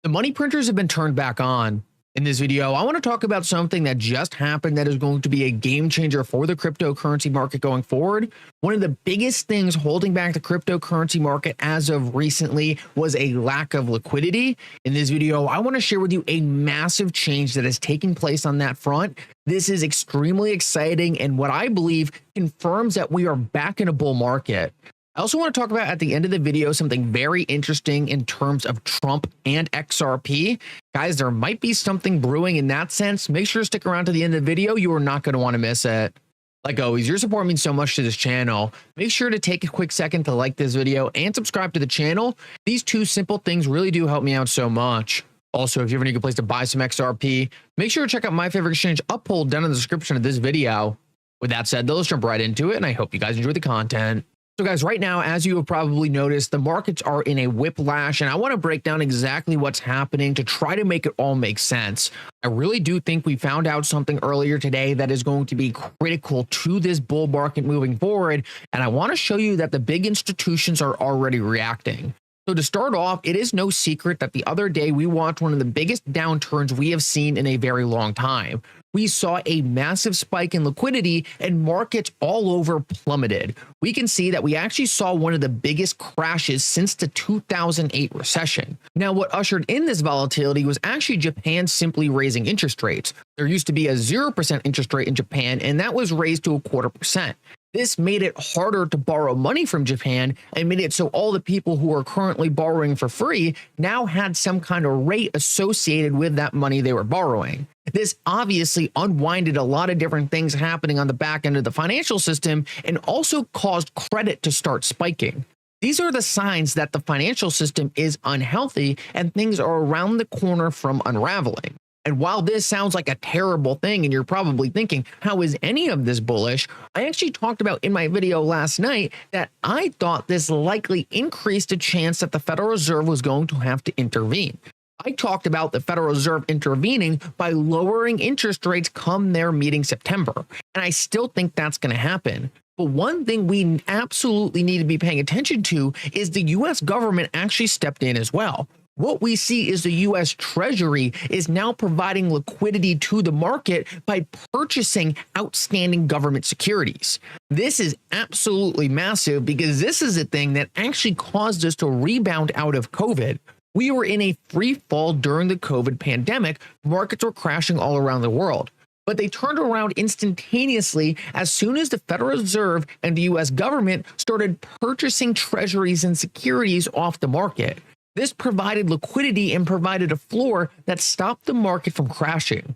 The money printers have been turned back on. In this video, I want to talk about something that just happened that is going to be a game changer for the cryptocurrency market going forward. One of the biggest things holding back the cryptocurrency market as of recently was a lack of liquidity. In this video, I want to share with you a massive change that is taking place on that front. This is extremely exciting and what I believe confirms that we are back in a bull market. I also want to talk about at the end of the video something very interesting in terms of Trump and XRP. Guys, there might be something brewing in that sense. Make sure to stick around to the end of the video. You are not going to want to miss it. Like always, your support means so much to this channel. Make sure to take a quick second to like this video and subscribe to the channel. These two simple things really do help me out so much. Also, if you ever need a place to buy some XRP, make sure to check out my favorite exchange, Uphold, down in the description of this video. With that said, though, let's jump right into it, and I hope you guys enjoy the content. So guys, right now, as you have probably noticed, the markets are in a whiplash, and I want to break down exactly what's happening to try to make it all make sense. I really do think we found out something earlier today that is going to be critical to this bull market moving forward, and I want to show you that the big institutions are already reacting. So to start off, it is no secret that the other day we watched one of the biggest downturns we have seen in a very long time. We saw a massive spike in liquidity and markets all over plummeted. We can see that we actually saw one of the biggest crashes since the 2008 recession. Now, what ushered in this volatility was actually Japan simply raising interest rates. There used to be a 0% interest rate in Japan, and that was raised to 0.25%. This made it harder to borrow money from Japan and made it so all the people who are currently borrowing for free now had some kind of rate associated with that money they were borrowing. This obviously unwinded a lot of different things happening on the back end of the financial system and also caused credit to start spiking. These are the signs that the financial system is unhealthy and things are around the corner from unraveling. And while this sounds like a terrible thing and you're probably thinking, how is any of this bullish? I actually talked about in my video last night that I thought this likely increased a chance that the Federal Reserve was going to have to intervene. I talked about the Federal Reserve intervening by lowering interest rates come their meeting September. And I still think that's going to happen. But one thing we absolutely need to be paying attention to is the US government actually stepped in as well. What we see is the U.S. Treasury is now providing liquidity to the market by purchasing outstanding government securities. This is absolutely massive because this is a thing that actually caused us to rebound out of COVID. We were in a free fall during the COVID pandemic. Markets were crashing all around the world. But they turned around instantaneously as soon as the Federal Reserve and the U.S. government started purchasing treasuries and securities off the market. This provided liquidity and provided a floor that stopped the market from crashing.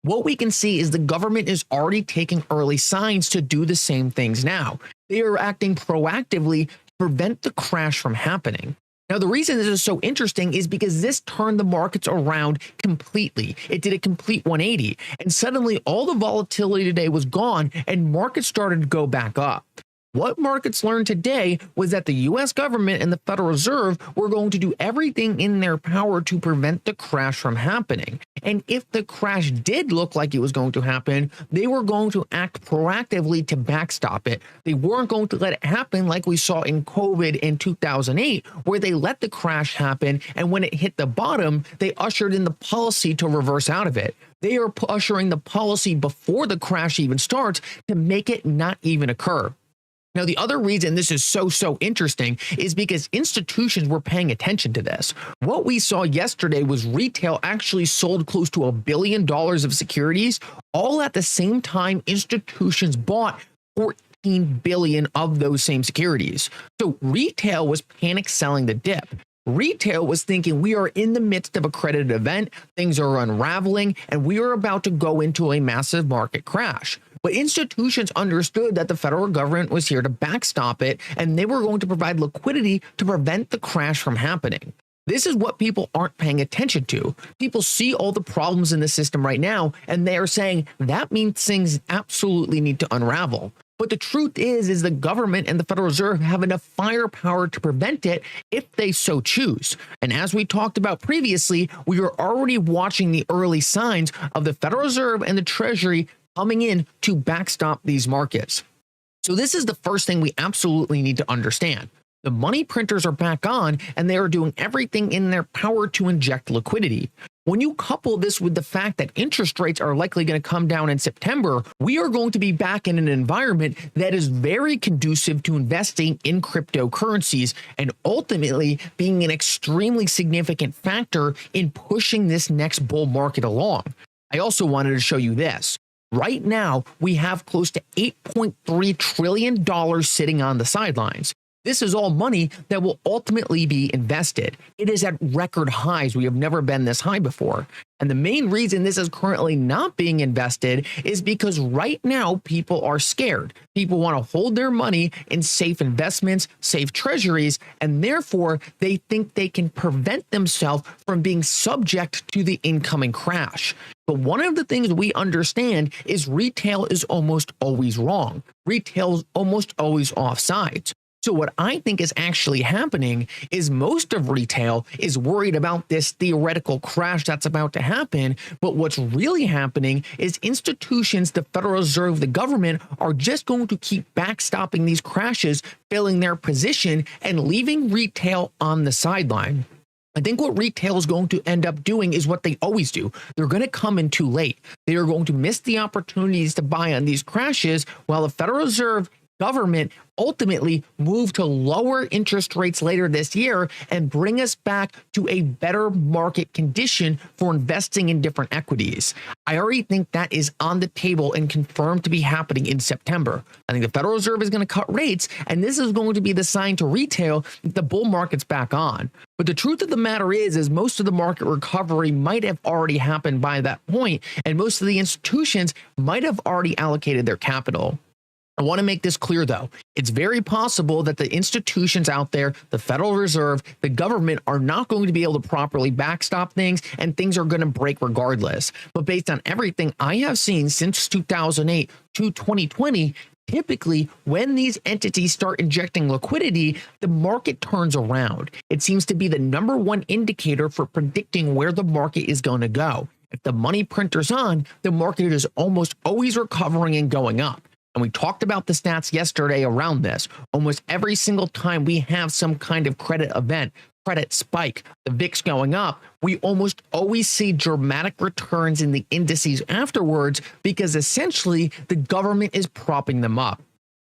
What we can see is the government is already taking early signs to do the same things now. They are acting proactively to prevent the crash from happening. Now, the reason this is so interesting is because this turned the markets around completely. It did a complete 180, and suddenly all the volatility today was gone and markets started to go back up. What markets learned today was that the U.S. government and the Federal Reserve were going to do everything in their power to prevent the crash from happening. And if the crash did look like it was going to happen, they were going to act proactively to backstop it. They weren't going to let it happen like we saw in COVID in 2008, where they let the crash happen, and when it hit the bottom, they ushered in the policy to reverse out of it. They are ushering the policy before the crash even starts to make it not even occur. Now, the other reason this is so interesting is because institutions were paying attention to this. What we saw yesterday was retail actually sold close to $1 billion of securities. All at the same time, institutions bought 14 billion of those same securities. So retail was panic selling the dip. Retail was thinking we are in the midst of a credit event, things are unraveling, and we are about to go into a massive market crash. But institutions understood that the federal government was here to backstop it, and they were going to provide liquidity to prevent the crash from happening. This is what people aren't paying attention to. People see all the problems in the system right now, and they are saying that means things absolutely need to unravel. But the truth is the government and the Federal Reserve have enough firepower to prevent it if they so choose. And as we talked about previously, we are already watching the early signs of the Federal Reserve and the Treasury coming in to backstop these markets. So this is the first thing we absolutely need to understand. The money printers are back on, and they are doing everything in their power to inject liquidity. When you couple this with the fact that interest rates are likely going to come down in September, we are going to be back in an environment that is very conducive to investing in cryptocurrencies and ultimately being an extremely significant factor in pushing this next bull market along. I also wanted to show you this. Right now, we have close to $8.3 trillion sitting on the sidelines. This is all money that will ultimately be invested. It is at record highs. We have never been this high before. And the main reason this is currently not being invested is because right now people are scared. People want to hold their money in safe investments, safe treasuries, and therefore they think they can prevent themselves from being subject to the incoming crash. But one of the things we understand is retail is almost always wrong. Retail is almost always offsides. So what I think is actually happening is most of retail is worried about this theoretical crash that's about to happen. But what's really happening is institutions, the Federal Reserve, the government are just going to keep backstopping these crashes, filling their position and leaving retail on the sideline. I think what retail is going to end up doing is what they always do. They're going to come in too late. They are going to miss the opportunities to buy on these crashes while the Federal Reserve government ultimately move to lower interest rates later this year and bring us back to a better market condition for investing in different equities. I already think that is on the table and confirmed to be happening in September. I think the Federal Reserve is going to cut rates, and this is going to be the sign to retail that the bull market's back on. But the truth of the matter is most of the market recovery might have already happened by that point, and most of the institutions might have already allocated their capital. I want to make this clear, though. It's very possible that the institutions out there, the Federal Reserve, the government are not going to be able to properly backstop things, and things are going to break regardless. But based on everything I have seen since 2008 to 2020, typically when these entities start injecting liquidity, the market turns around. It seems to be the number one indicator for predicting where the market is going to go. If the money printer's on, the market is almost always recovering and going up. And we talked about the stats yesterday around this. Almost every single time we have some kind of credit event, credit spike, the VIX going up, we almost always see dramatic returns in the indices afterwards because essentially the government is propping them up.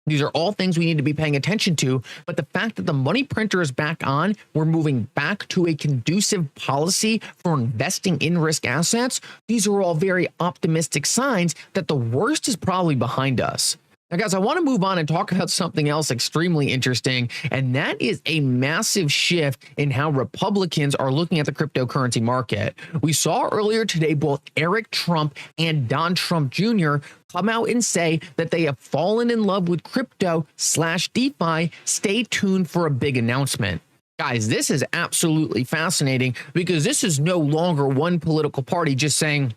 These are all things we need to be paying attention to, but the fact that the money printer is back on, we're moving back to a conducive policy for investing in risk assets. These are all very optimistic signs that the worst is probably behind us. Now, guys, I want to move on and talk about something else extremely interesting, and that is a massive shift in how Republicans are looking at the cryptocurrency market. We saw earlier today both Eric Trump and Don Trump Jr. come out and say that they have fallen in love with crypto/DeFi. Stay tuned for a big announcement. Guys, this is absolutely fascinating because this is no longer one political party just saying,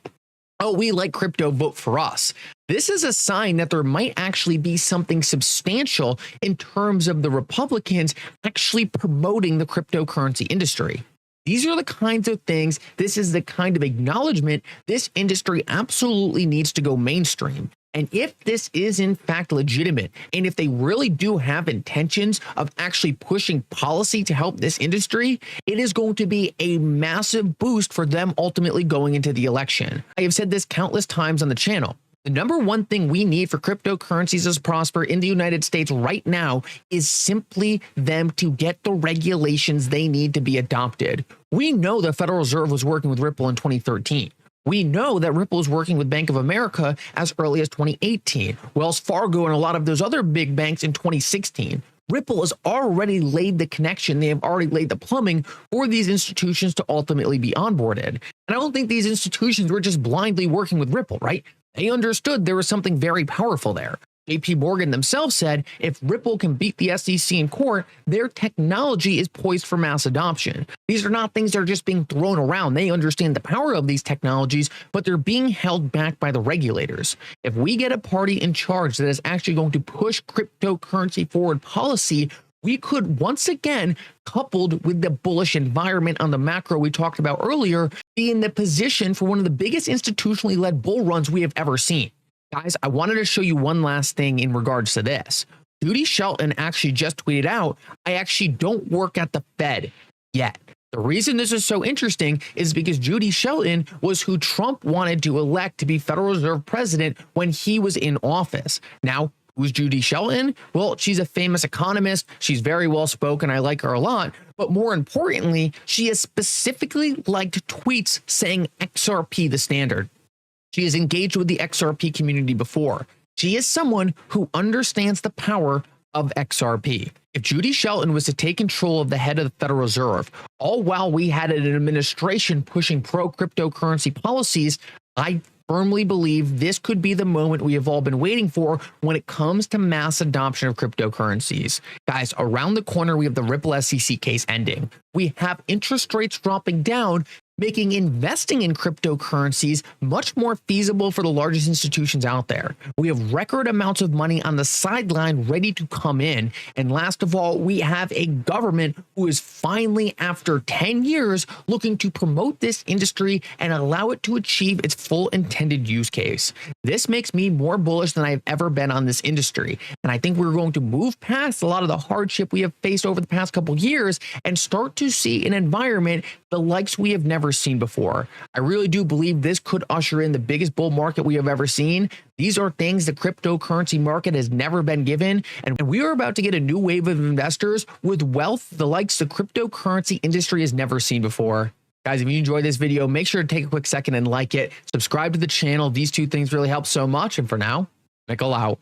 oh, we like crypto, vote for us. This is a sign that there might actually be something substantial in terms of the Republicans actually promoting the cryptocurrency industry. These are the kinds of things, this is the kind of acknowledgement this industry absolutely needs to go mainstream. And if this is in fact legitimate, and if they really do have intentions of actually pushing policy to help this industry, it is going to be a massive boost for them ultimately going into the election. I have said this countless times on the channel. The number one thing we need for cryptocurrencies to prosper in the United States right now is simply them to get the regulations they need to be adopted. We know the Federal Reserve was working with Ripple in 2013. We know that Ripple is working with Bank of America as early as 2018, Wells Fargo and a lot of those other big banks in 2016. Ripple has already laid the connection. They have already laid the plumbing for these institutions to ultimately be onboarded. And I don't think these institutions were just blindly working with Ripple, right? They understood there was something very powerful there. JP Morgan themselves said if Ripple can beat the SEC in court, their technology is poised for mass adoption. These are not things that are just being thrown around. They understand the power of these technologies, but they're being held back by the regulators. If we get a party in charge that is actually going to push cryptocurrency forward policy, we could once again, coupled with the bullish environment on the macro we talked about earlier, be in the position for one of the biggest institutionally led bull runs we have ever seen. Guys, I wanted to show you one last thing in regards to this. Judy Shelton actually just tweeted out, I actually don't work at the Fed yet. The reason this is so interesting is because Judy Shelton was who Trump wanted to elect to be Federal Reserve president when he was in office. Now, who's Judy Shelton? Well, she's a famous economist. She's very well spoken. I like her a lot. But more importantly, she has specifically liked tweets saying XRP the standard. She has engaged with the XRP community before. She is someone who understands the power of XRP. If Judy Shelton was to take control of the head of the Federal Reserve, all while we had an administration pushing pro-cryptocurrency policies, I firmly believe this could be the moment we have all been waiting for when it comes to mass adoption of cryptocurrencies. Guys, around the corner, we have the Ripple SEC case ending. We have interest rates dropping down, making investing in cryptocurrencies much more feasible for the largest institutions out there. We have record amounts of money on the sideline ready to come in. And last of all, we have a government who is finally, after 10 years, looking to promote this industry and allow it to achieve its full intended use case. This makes me more bullish than I've ever been on this industry. And I think we're going to move past a lot of the hardship we have faced over the past couple years and start to see an environment the likes we have never seen before. I really do believe this could usher in the biggest bull market we have ever seen. These are things the cryptocurrency market has never been given, and we are about to get a new wave of investors with wealth the likes the cryptocurrency industry has never seen before. Guys, if you enjoyed this video, make sure to take a quick second and like it. Subscribe to the channel. These two things really help so much. And for now, Mickle out.